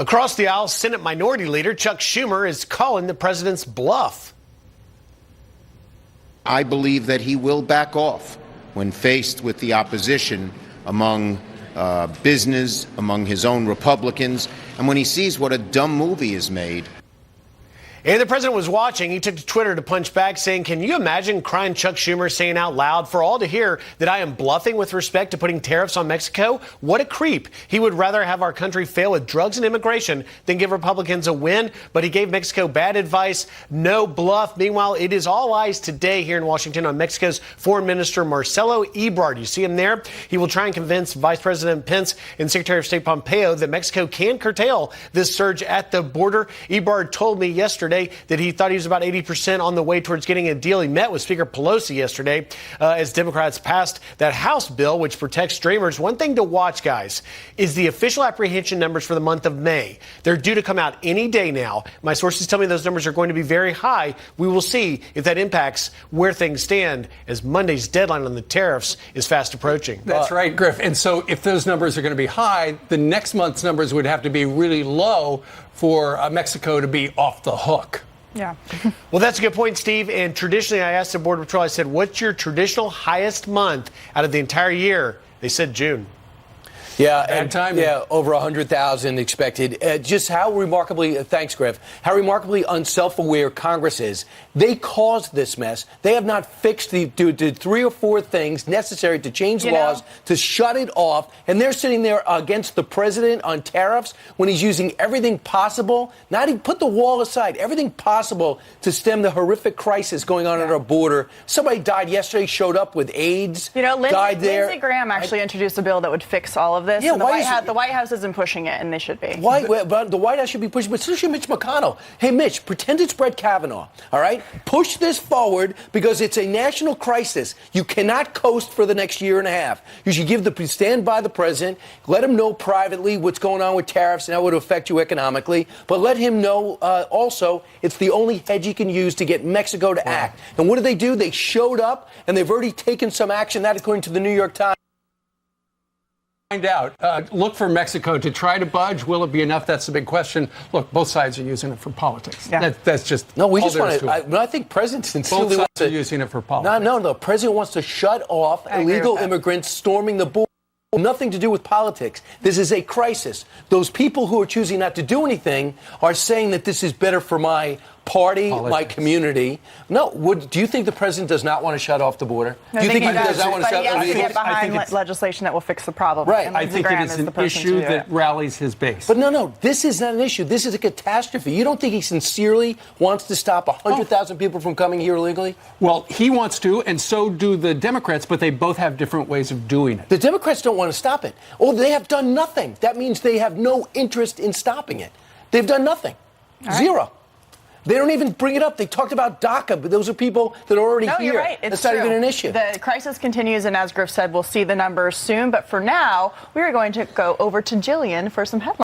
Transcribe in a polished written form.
Across the aisle, Senate Minority Leader Chuck Schumer is calling the president's bluff. I believe that he will back off when faced with the opposition among business, among his own Republicans, and when he sees what a dumb move he has made. And the president was watching. He took to Twitter to punch back, saying, "Can you imagine crying Chuck Schumer saying out loud for all to hear that I am bluffing with respect to putting tariffs on Mexico? What a creep. He would rather have our country fail with drugs and immigration than give Republicans a win. But he gave Mexico bad advice. No bluff." Meanwhile, it is all eyes today here in Washington on Mexico's Foreign Minister Marcelo Ebrard. You see him there? He will try and convince Vice President Pence and Secretary of State Pompeo that Mexico can curtail this surge at the border. Ebrard told me yesterday that he thought he was about 80% on the way towards getting a deal. He met with Speaker Pelosi yesterday as Democrats passed that House bill, which protects Dreamers. One thing to watch, guys, is the official apprehension numbers for the month of May. They're due to come out any day now. My sources tell me those numbers are going to be very high. We will see if that impacts where things stand as Monday's deadline on the tariffs is fast approaching. That's right, Griff. And so if those numbers are going to be high, the next month's numbers would have to be really low for Mexico to be off the hook. Yeah. Well, that's a good point, Steve. And traditionally, I asked the Border Patrol, I said, what's your traditional highest month out of the entire year? They said June. Yeah, Bad timing. Yeah, over 100,000 expected. Just how remarkably, thanks, Griff, how remarkably unself-aware Congress is. They caused this mess. They have not fixed the 3 or 4 things necessary to change laws to shut it off. And they're sitting there against the president on tariffs when he's using everything possible, not even put the wall aside, everything possible to stem the horrific crisis going on at our border. Somebody died yesterday, showed up with AIDS. You know, Lindsey Graham actually introduced a bill that would fix all of this. Yeah, and the White House isn't pushing it, and they should be. But the White House should be pushing, but so should Mitch McConnell. Hey, Mitch, pretend it's Brett Kavanaugh, all right? Push this forward because it's a national crisis. You cannot coast for the next year and a half. You should stand by the president, let him know privately what's going on with tariffs and how it would affect you economically, but let him know also it's the only hedge he can use to get Mexico to act. And what did? They showed up, and they've already taken some action, that according to the New York Times. Find out. Look for Mexico to try to budge. Will it be enough? That's the big question. Look, both sides are using it for politics. Yeah. That's just no. We all just want to. I think President sincerely both sides are using it for politics. No. The president wants to shut off illegal immigrants storming the border. Nothing to do with politics. This is a crisis. Those people who are choosing not to do anything are saying that this is better for my party, my community. No, do you think the president does not want to shut off the border? No, do you think he does not want to shut off the border? Get behind legislation that will fix the problem. Right. And I think it is an issue that rallies his base. But no, this is not an issue. This is a catastrophe. You don't think he sincerely wants to stop 100,000 people from coming here illegally? Well, he wants to, and so do the Democrats, but they both have different ways of doing it. The Democrats don't want to stop it. Oh, they have done nothing. That means they have no interest in stopping it. They've done nothing. Zero. They don't even bring it up. They talked about DACA, but those are people that are already here. You're right. It's not even an issue. The crisis continues, and as Griff said, we'll see the numbers soon. But for now, we are going to go over to Jillian for some headlines.